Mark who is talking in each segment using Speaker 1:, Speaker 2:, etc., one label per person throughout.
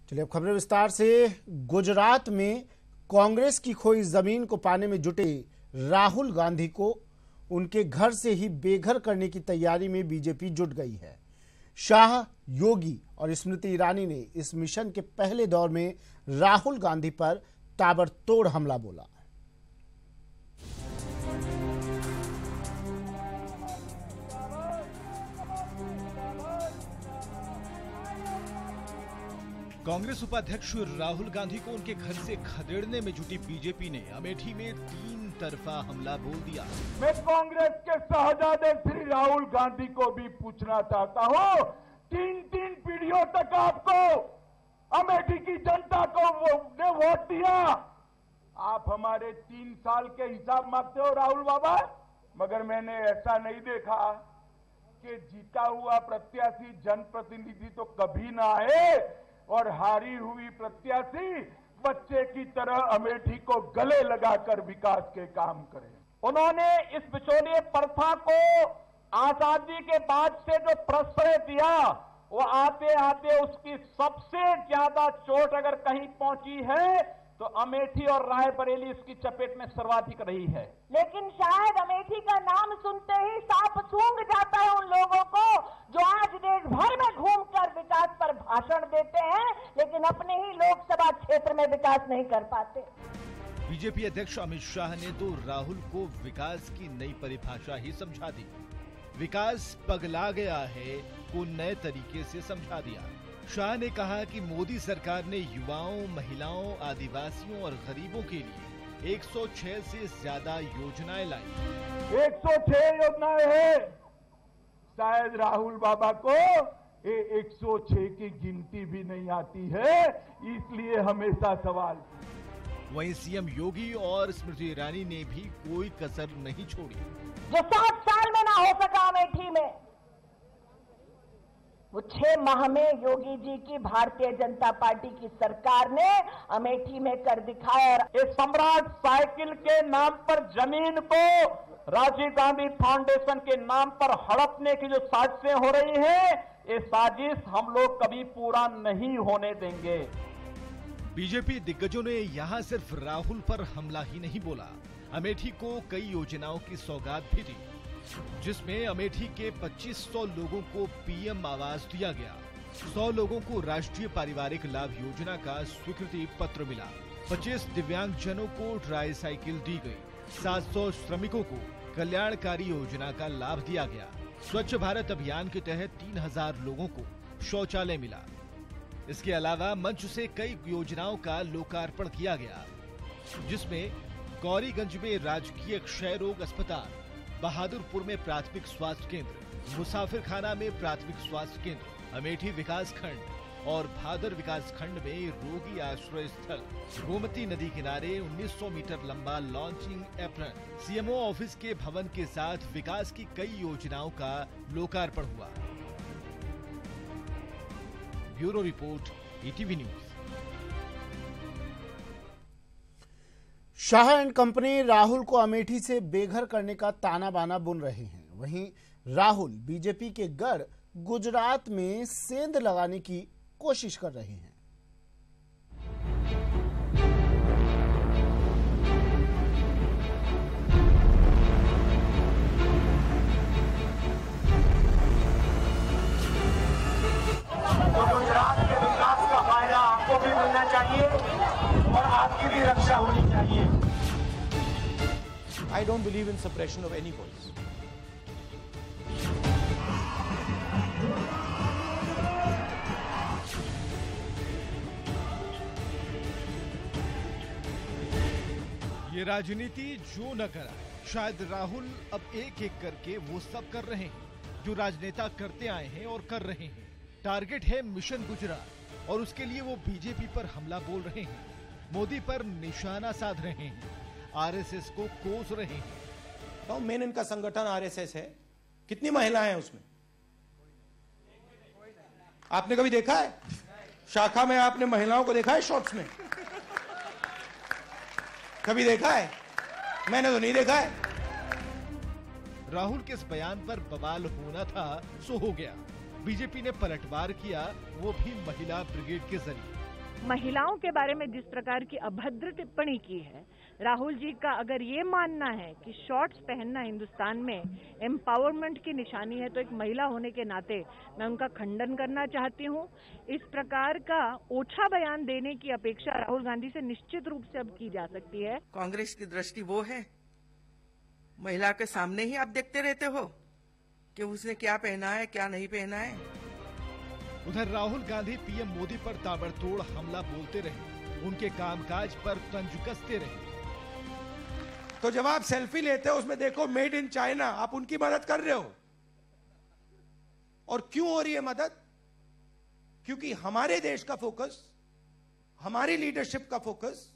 Speaker 1: चलिए अब खबरें विस्तार से। गुजरात में कांग्रेस की खोई जमीन को पाने में जुटे राहुल गांधी को उनके घर से ही बेघर करने की तैयारी में बीजेपी जुट गई है। शाह, योगी और स्मृति ईरानी ने इस मिशन के पहले दौर में राहुल गांधी पर ताबड़तोड़ हमला बोला।
Speaker 2: कांग्रेस उपाध्यक्ष राहुल गांधी को उनके घर से खदेड़ने में जुटी बीजेपी ने अमेठी में 3 तरफा हमला बोल दिया।
Speaker 3: मैं कांग्रेस के शहजादे श्री राहुल गांधी को भी पूछना चाहता हूँ, 3 पीढ़ियों तक आपको अमेठी की जनता को ने वोट दिया, आप हमारे 3 साल के हिसाब मांगते हो राहुल बाबा। मगर मैंने ऐसा नहीं देखा कि जीता हुआ प्रत्याशी जनप्रतिनिधि तो कभी ना आए और हारी हुई प्रत्याशी बच्चे की तरह अमेठी को गले लगाकर विकास के काम करें।
Speaker 4: उन्होंने इस बिचौलिए प्रथा को आजादी के बाद से जो प्रश्रय दिया, वो आते आते उसकी सबसे ज्यादा चोट अगर कहीं पहुंची है तो अमेठी और रायबरेली इसकी चपेट में सर्वाधिक रही है।
Speaker 5: लेकिन शायद अमेठी का नाम सुनते ही सांप सूंघ जाता है उन लोगों को जो आज देश भर में घूमकर विकास पर भाषण देते हैं लेकिन अपने ही लोकसभा क्षेत्र में विकास नहीं कर पाते।
Speaker 2: बीजेपी अध्यक्ष अमित शाह ने तो राहुल को विकास की नई परिभाषा ही समझा दी। विकास पगला गया है को नए तरीके से समझा दिया। शाह ने कहा कि मोदी सरकार ने युवाओं, महिलाओं, आदिवासियों और गरीबों के लिए 106 से ज्यादा योजनाएं लाई।
Speaker 3: 106 योजनाएं हैं। शायद राहुल बाबा को ये 106 की गिनती भी नहीं आती है, इसलिए हमेशा सवाल।
Speaker 2: वहीं सीएम योगी और स्मृति ईरानी ने भी कोई कसर नहीं छोड़ी।
Speaker 5: जो 7 साल में ना हो सका अमेठी में, वो 6 माह में योगी जी की भारतीय जनता पार्टी की सरकार ने अमेठी में कर दिखाया।
Speaker 4: इस सम्राट साइकिल के नाम पर जमीन को राजीव गांधी फाउंडेशन के नाम पर हड़पने की जो साजिशें हो रही हैं, ये साजिश हम लोग कभी पूरा नहीं होने देंगे।
Speaker 2: बीजेपी दिग्गजों ने यहां सिर्फ राहुल पर हमला ही नहीं बोला, अमेठी को कई योजनाओं की सौगात भी दी, जिसमें अमेठी के 2500 लोगों को पीएम आवास दिया गया। 100 लोगों को राष्ट्रीय पारिवारिक लाभ योजना का स्वीकृति पत्र मिला। 25 दिव्यांगजनों को ट्राई साइकिल दी गई। 700 श्रमिकों को कल्याणकारी योजना का लाभ दिया गया। स्वच्छ भारत अभियान के तहत 3000 लोगों को शौचालय मिला। इसके अलावा मंच से कई योजनाओं का लोकार्पण किया गया, जिसमें गौरीगंज में राजकीय क्षय रोग अस्पताल, बहादुरपुर में प्राथमिक स्वास्थ्य केंद्र, मुसाफिर खाना में प्राथमिक स्वास्थ्य केंद्र, अमेठी विकास खंड और भादर विकास खंड में रोगी आश्रय स्थल, गोमती नदी किनारे 1900 मीटर लंबा लॉन्चिंग एप्रन, सीएमओ ऑफिस के भवन के साथ विकास की कई योजनाओं का लोकार्पण हुआ। Bureau report, ETV news.
Speaker 1: Shah and company Rahul को अमेठी से बेघर करने का ताना बाना बुन रहे हैं। वहीं राहुल बीजेपी के गढ़ गुजरात में सेंध लगाने की कोशिश कर रहे हैं।
Speaker 6: तो गुजरात के विकास का फायदा आपको भी मिलना चाहिए और आपकी भी रक्षा होनी चाहिए।
Speaker 7: I don't believe in suppression of any voice.
Speaker 2: ये राजनीति जो न करा, शायद राहुल अब एक एक करके वो सब कर रहे हैं जो राजनेता करते आए हैं और कर रहे हैं। टारगेट है मिशन गुजरात और उसके लिए वो बीजेपी पर हमला बोल रहे हैं, मोदी पर निशाना साध रहे हैं, आरएसएस को कोस रहे हैं।
Speaker 7: तो मेन इनका संगठन आरएसएस है। कितनी महिलाएं हैं उसमें? आपने कभी देखा है शाखा में? आपने महिलाओं को देखा है शॉर्ट्स में? कभी देखा है? मैंने तो नहीं देखा है।
Speaker 2: राहुल के इस बयान पर बवाल होना था सो हो गया। बीजेपी ने पलटवार किया, वो भी महिला ब्रिगेड के जरिए।
Speaker 8: महिलाओं के बारे में जिस प्रकार की अभद्र टिप्पणी की है, राहुल जी का अगर ये मानना है कि शॉर्ट्स पहनना हिंदुस्तान में एम्पावरमेंट की निशानी है, तो एक महिला होने के नाते मैं उनका खंडन करना चाहती हूँ। इस प्रकार का ओछा बयान देने की अपेक्षा राहुल गांधी से निश्चित रूप से अब की जा सकती है।
Speaker 7: कांग्रेस की दृष्टि वो है, महिला के सामने ही आप देखते रहते हो कि उसने क्या पहना है, क्या नहीं पहना है।
Speaker 2: उधर राहुल गांधी पीएम मोदी पर ताबड़तोड़ हमला बोलते रहे, उनके कामकाज पर तंज कसते रहे।
Speaker 7: तो जब आप सेल्फी लेते हो उसमें देखो मेड इन चाइना, आप उनकी मदद कर रहे हो। और क्यों हो रही है मदद? क्योंकि हमारे देश का फोकस, हमारी लीडरशिप का फोकस,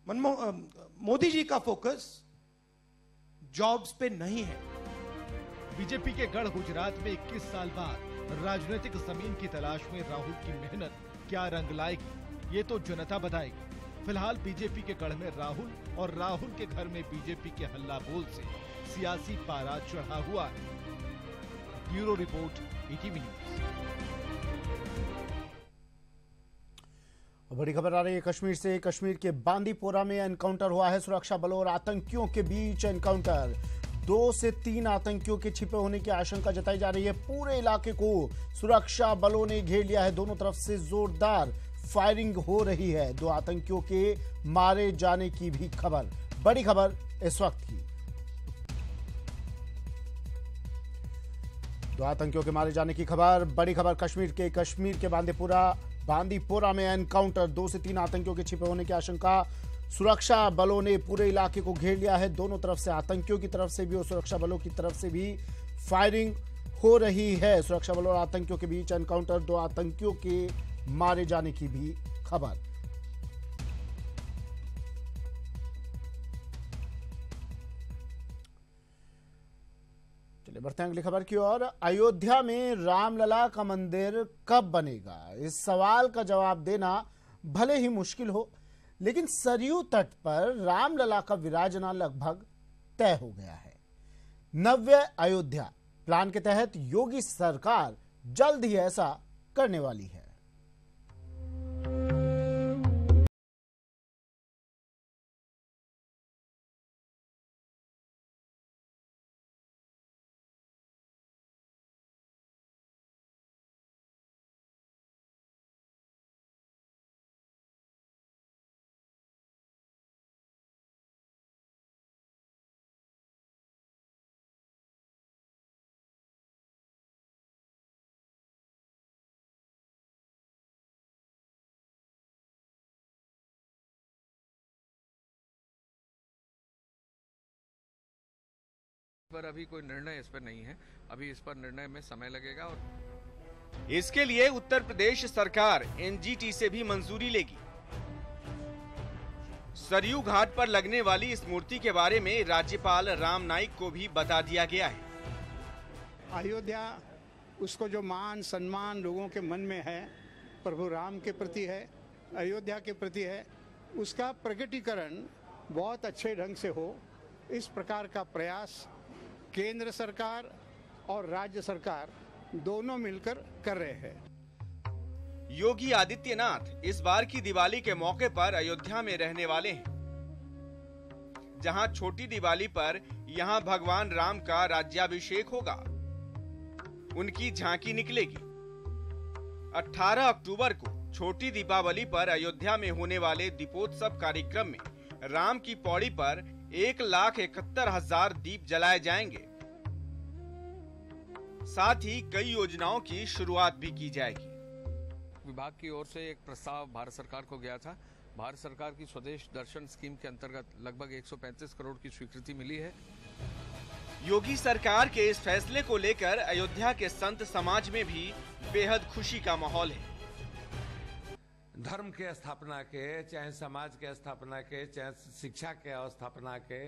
Speaker 7: मोदी जी का फोकस जॉब्स पे नहीं है।
Speaker 2: बीजेपी के गढ़ गुजरात में 21 साल बाद राजनीतिक जमीन की तलाश में राहुल की मेहनत क्या रंग लाएगी, ये तो जनता बताएगी। फिलहाल बीजेपी के गढ़ में राहुल और राहुल के घर में बीजेपी के हल्ला बोल से सियासी पारा चढ़ा हुआ है। Bureau report, ETV news.
Speaker 1: बड़ी खबर आ रही है कश्मीर से। कश्मीर के बांदीपोरा में एनकाउंटर हुआ है। सुरक्षा बलों और आतंकियों के बीच एनकाउंटर। 2 से 3 आतंकियों के छिपे होने की आशंका जताई जा रही है। पूरे इलाके को सुरक्षा बलों ने घेर लिया है। दोनों तरफ से जोरदार फायरिंग हो रही है। 2 आतंकियों के मारे जाने की भी खबर। बड़ी खबर इस वक्त की। 2 आतंकियों के मारे जाने की खबर। बड़ी खबर कश्मीर के बांदीपोरा में एनकाउंटर। 2 से 3 आतंकियों के छिपे होने की आशंका। सुरक्षा बलों ने पूरे इलाके को घेर लिया है। दोनों तरफ से, आतंकियों की तरफ से भी और सुरक्षा बलों की तरफ से भी फायरिंग हो रही है। सुरक्षा बलों और आतंकियों के बीच एनकाउंटर। 2 आतंकियों के मारे जाने की भी खबर। चलिए बढ़ते हैं अगली खबर की ओर। अयोध्या में रामलला का मंदिर कब बनेगा, इस सवाल का जवाब देना भले ही मुश्किल हो, लेकिन सरयू तट पर रामलला का विराजना लगभग तय हो गया है। नव्य अयोध्या प्लान के तहत योगी सरकार जल्द ही ऐसा करने वाली है।
Speaker 9: पर अभी कोई निर्णय इस पर नहीं है। अभी इस पर निर्णय में समय लगेगा और
Speaker 10: इसके लिए उत्तर प्रदेश सरकार एनजीटी से भी मंजूरी लेगी। सरयू घाट पर लगने वाली इस मूर्ति के बारे में राज्यपाल राम नाईक को भी बता दिया गया है।
Speaker 11: अयोध्या, उसको जो मान सम्मान लोगों के मन में है, प्रभु राम के प्रति है, अयोध्या के प्रति है, उसका प्रकटीकरण बहुत अच्छे ढंग से हो, इस प्रकार का प्रयास केंद्र सरकार और राज्य सरकार दोनों मिलकर कर रहे हैं।
Speaker 10: योगी आदित्यनाथ इस बार की दिवाली के मौके पर अयोध्या में रहने वाले हैं, जहां छोटी दिवाली पर यहां भगवान राम का राज्याभिषेक होगा। उनकी झांकी निकलेगी। 18 अक्टूबर को छोटी दीपावली पर अयोध्या में होने वाले दीपोत्सव कार्यक्रम में राम की पौड़ी पर 1,71,000 दीप जलाए जाएंगे। साथ ही कई योजनाओं की शुरुआत भी की जाएगी।
Speaker 9: विभाग की ओर से एक प्रस्ताव भारत सरकार को गया था। भारत सरकार की स्वदेश दर्शन स्कीम के अंतर्गत लगभग 135 करोड़ की स्वीकृति मिली है।
Speaker 10: योगी सरकार के इस फैसले को लेकर अयोध्या के संत समाज में भी बेहद खुशी का माहौल है।
Speaker 12: धर्म के स्थापना के, चाहे समाज के स्थापना के, चाहे शिक्षा के स्थापना के,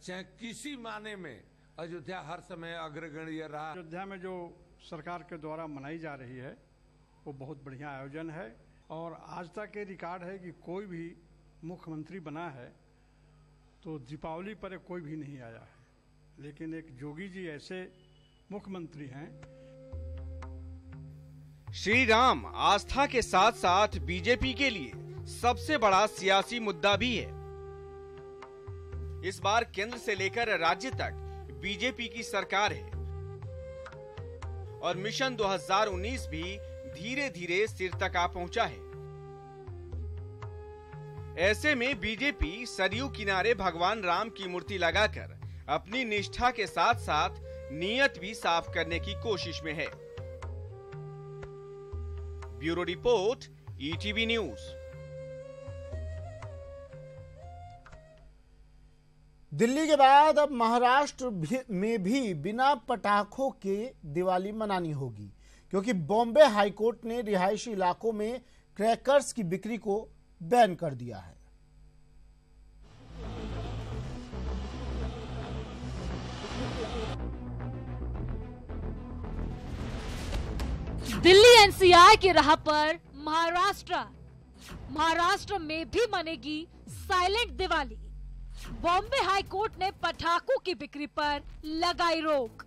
Speaker 12: चाहे किसी माने में अयोध्या हर समय अग्रगण्य रहा।
Speaker 11: अयोध्या में जो सरकार के द्वारा मनाई जा रही है वो बहुत बढ़िया आयोजन है और आज तक के रिकॉर्ड है कि कोई भी मुख्यमंत्री बना है तो दीपावली पर कोई भी नहीं आया है, लेकिन एक जोगी जी ऐसे मुख्यमंत्री हैं।
Speaker 10: श्री राम आस्था के साथ साथ बीजेपी के लिए सबसे बड़ा सियासी मुद्दा भी है। इस बार केंद्र से लेकर राज्य तक बीजेपी की सरकार है और मिशन 2019 भी धीरे धीरे सिर तक आ पहुंचा है। ऐसे में बीजेपी सरयू किनारे भगवान राम की मूर्ति लगाकर अपनी निष्ठा के साथ साथ नीयत भी साफ करने की कोशिश में है। Bureau report, ETV news.
Speaker 1: Delhi के बाद अब महाराष्ट्र में भी बिना पटाखों के दिवाली मनानी होगी, क्योंकि बॉम्बे हाईकोर्ट ने रिहायशी इलाकों में क्रैकर्स की बिक्री को बैन कर दिया है।
Speaker 13: दिल्ली एनसीआर की राह पर महाराष्ट्र में भी मनेगी silent Diwali. Bombay high court ने पटाखों की बिक्री पर लगाई रोक।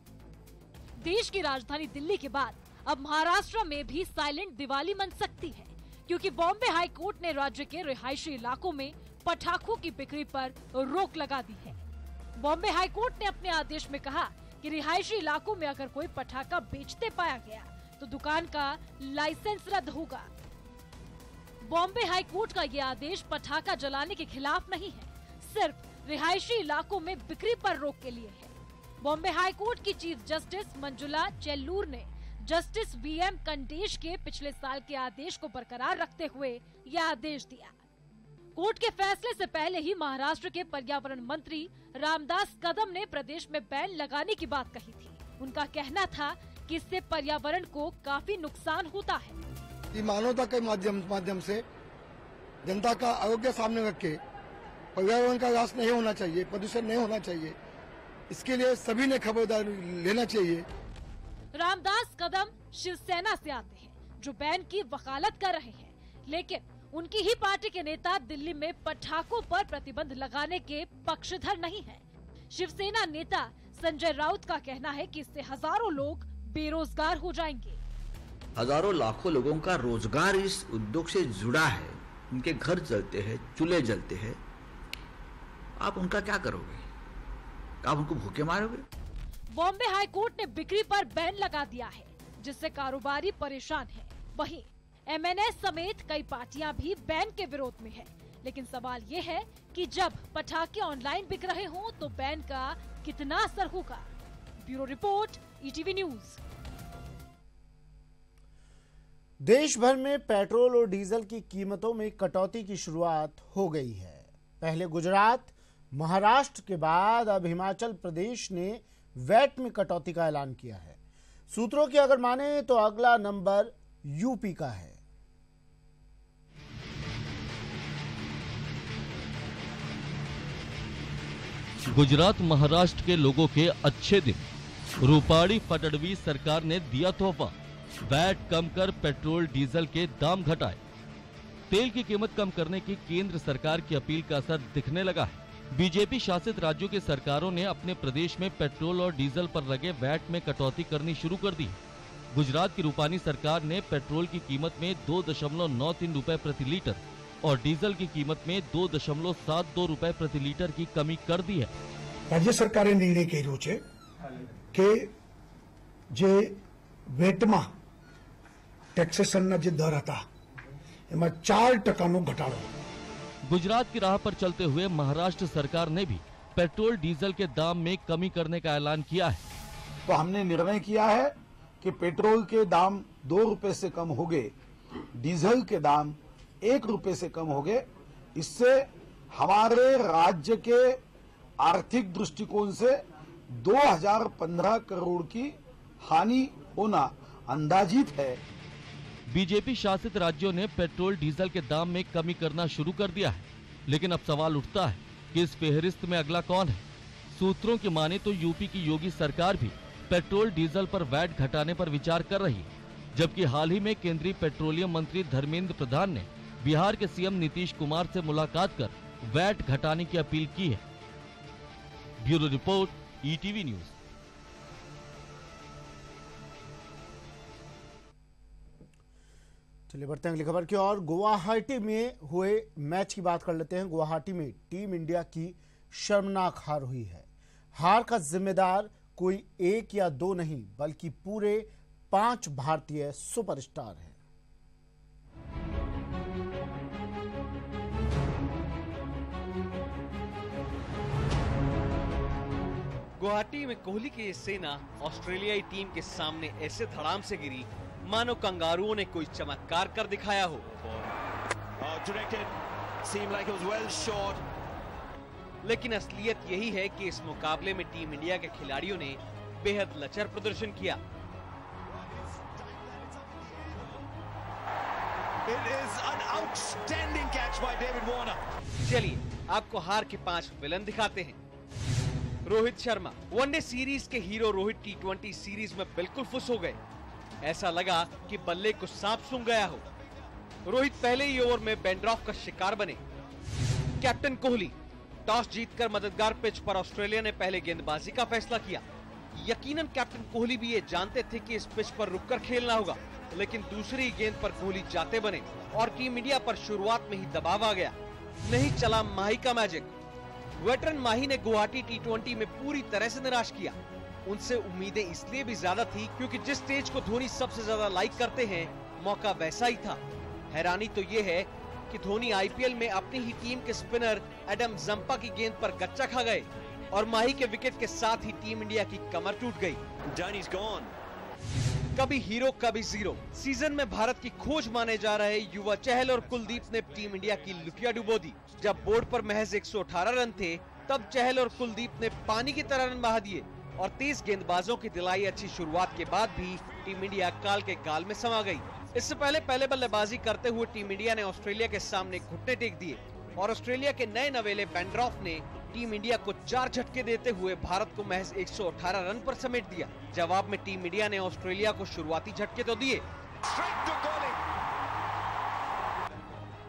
Speaker 13: देश की राजधानी दिल्ली के बाद अब महाराष्ट्र में भी साइलेंट दिवाली मन सकती है, क्योंकि बॉम्बे हाई कोर्ट ने राज्य के रिहायशी इलाकों में पटाखों की बिक्री पर रोक लगा दी है। बॉम्बे हाई कोर्ट ने अपने आदेश में कहा कि रिहायशी इलाकों में अगर कोई पटाखा बेचते पाया गया तो दुकान का लाइसेंस रद्द होगा। बॉम्बे हाई कोर्ट का यह आदेश पटाखा जलाने के खिलाफ नहीं है, सिर्फ रिहायशी इलाकों में बिक्री पर रोक के लिए है। बॉम्बे हाई कोर्ट की चीफ जस्टिस मंजुला चेल्लूर ने जस्टिस बीएम कंडेश के पिछले साल के आदेश को बरकरार रखते हुए यह आदेश दिया। कोर्ट के फैसले से पहले ही महाराष्ट्र के पर्यावरण मंत्री रामदास कदम ने प्रदेश में बैन लगाने की बात कही थी। उनका कहना था कि इससे पर्यावरण को काफी नुकसान होता है।
Speaker 14: मानवता के माध्यम से जनता का आरोग्य सामने रख के पर्यावरण का ह्रास नहीं होना चाहिए, प्रदूषण नहीं होना चाहिए, इसके लिए सभी ने खबरदारी लेना चाहिए।
Speaker 13: रामदास कदम शिवसेना से आते हैं, जो बैन की वकालत कर रहे हैं, लेकिन उनकी ही पार्टी के नेता दिल्ली में पटाखों पर प्रतिबंध लगाने के पक्षधर नहीं है। शिवसेना नेता संजय राउत का कहना है कि इससे हजारों लोग बेरोजगार हो जाएंगे।
Speaker 15: हजारों लाखों लोगों का रोजगार इस उद्योग से जुड़ा है, उनके घर जलते हैं, चूल्हे जलते हैं, आप उनका क्या करोगे? आप उनको भूखे मारोगे?
Speaker 13: बॉम्बे हाई कोर्ट ने बिक्री पर बैन लगा दिया है, जिससे कारोबारी परेशान है। वहीं एमएनएस समेत कई पार्टियां भी बैन के विरोध में है, लेकिन सवाल ये है कि जब पटाखे ऑनलाइन बिक रहे हों तो बैन का कितना असर होगा। Bureau report, ETV news.
Speaker 1: देश भर में पेट्रोल और डीजल की कीमतों में कटौती की शुरुआत हो गई है। पहले गुजरात, महाराष्ट्र के बाद अब हिमाचल प्रदेश ने वैट में कटौती का ऐलान किया है। सूत्रों की अगर माने तो अगला नंबर यूपी का है।
Speaker 16: गुजरात महाराष्ट्र के लोगों के अच्छे दिन। रूपाणी फडणवीस सरकार ने दिया तोहफा, वैट कम कर पेट्रोल डीजल के दाम घटाए। तेल की कीमत कम करने की केंद्र सरकार की अपील का असर दिखने लगा है। बीजेपी शासित राज्यों की सरकारों ने अपने प्रदेश में पेट्रोल और डीजल पर लगे वैट में कटौती करनी शुरू कर दी। गुजरात की रूपाणी सरकार ने पेट्रोल की कीमत में 2.93 रुपए प्रति लीटर और डीजल की कीमत में 2.72 रुपए प्रति लीटर की कमी कर दी है।
Speaker 17: राज्य सरकारे निर्णय कर्यो छे के जे वेटमा टेक्सेशनना जे दर हता एमां 4% घटाडो।
Speaker 16: गुजरात की राह पर चलते हुए महाराष्ट्र सरकार ने भी पेट्रोल डीजल के दाम में कमी करने का ऐलान किया है।
Speaker 18: तो हमने निर्णय किया है कि पेट्रोल के दाम 2 रुपए से कम हो गए, डीजल के दाम 1 रुपए से कम हो गए। इससे हमारे राज्य के आर्थिक दृष्टिकोण से 2015 करोड़ की हानि होना अंदाजित है।
Speaker 16: बीजेपी शासित राज्यों ने पेट्रोल डीजल के दाम में कमी करना शुरू कर दिया है, लेकिन अब सवाल उठता है कि इस फेहरिस्त में अगला कौन है। सूत्रों की माने तो यूपी की योगी सरकार भी पेट्रोल डीजल पर वैट घटाने पर विचार कर रही है, जबकि हाल ही में केंद्रीय पेट्रोलियम मंत्री धर्मेंद्र प्रधान ने बिहार के सीएम नीतीश कुमार से मुलाकात कर वैट घटाने की अपील की है। Bureau report, ETV news.
Speaker 1: चलिए बढ़ते हैं अगली खबर की ओर। गुवाहाटी में हुए मैच की बात कर लेते हैं। गुवाहाटी में टीम इंडिया की शर्मनाक हार हुई है। हार का जिम्मेदार कोई एक या दो नहीं बल्कि पूरे 5 भारतीय सुपरस्टार हैं।
Speaker 19: गुवाहाटी में कोहली की ये सेना ऑस्ट्रेलियाई टीम के सामने ऐसे धड़ाम से गिरी मानो कंगारुओं ने कोई चमत्कार कर दिखाया हो। लेकिन असलियत यही है कि इस मुकाबले में टीम इंडिया के खिलाड़ियों ने बेहद लचर प्रदर्शन किया। चलिए आपको हार के 5 विलन दिखाते हैं। रोहित शर्मा। वनडे सीरीज के हीरो रोहित टी20 सीरीज में बिल्कुल फुस हो गए। ऐसा लगा कि बल्ले को सांप सूंघ गया हो। रोहित पहले ही ओवर में बेंड्रॉफ का शिकार बने। कैप्टन कोहली। टॉस जीतकर मददगार पिच पर ऑस्ट्रेलिया ने पहले गेंदबाजी का फैसला किया। यकीनन कैप्टन कोहली भी ये जानते थे कि इस पिच पर रुककर खेलना होगा, लेकिन दूसरी गेंद पर कोहली जाते बने और टीम इंडिया पर शुरुआत में ही दबाव आ गया। नहीं चला माही का मैजिक। वेटरन माही ने गुवाहाटी टी20 में पूरी तरह से निराश किया। उनसे उम्मीदें इसलिए भी ज्यादा थी क्योंकि जिस स्टेज को धोनी सबसे ज्यादा लाइक करते हैं मौका वैसा ही था। हैरानी तो ये है कि धोनी आईपीएल में अपनी ही टीम के स्पिनर एडम जंपा की गेंद पर गच्चा खा गए और माही के विकेट के साथ ही टीम इंडिया की कमर टूट गई। Dhoni's gone. कभी हीरो कभी जीरो। सीजन में भारत की खोज माने जा रहे युवा चहल और कुलदीप ने टीम इंडिया की लुटिया डुबो दी। जब बोर्ड पर महज 118 रन थे तब चहल और कुलदीप ने पानी की तरह रन बहा दिए और 30 गेंदबाजों की दिलाई अच्छी शुरुआत के बाद भी टीम इंडिया काल के गाल में समा गई। इससे पहले बल्लेबाजी करते हुए टीम इंडिया ने ऑस्ट्रेलिया के सामने घुटने टेक दिए और ऑस्ट्रेलिया के नए नवेले बेंड्रॉफ ने टीम इंडिया को 4 झटके देते हुए भारत को महज 118 रन पर समेट दिया। जवाब में टीम इंडिया ने ऑस्ट्रेलिया को शुरुआती झटके तो दिए,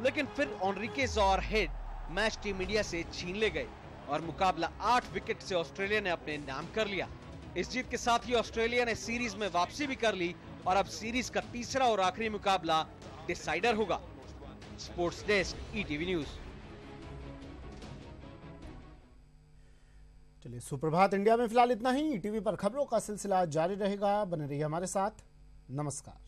Speaker 19: लेकिन फिर एनरिकेज और हेड मैच टीम इंडिया से छीन ले गए और मुकाबला 8 विकेट से ऑस्ट्रेलिया ने अपने नाम कर लिया। इस जीत के साथ ही ऑस्ट्रेलिया ने सीरीज में वापसी भी कर ली और अब सीरीज का तीसरा और आखिरी मुकाबला डिसाइडर होगा। Sports desk, ETV news.
Speaker 1: चलिए सुप्रभात इंडिया में फिलहाल इतना ही। ईटीवी पर खबरों का सिलसिला जारी रहेगा। बने रहिए हमारे साथ। नमस्कार।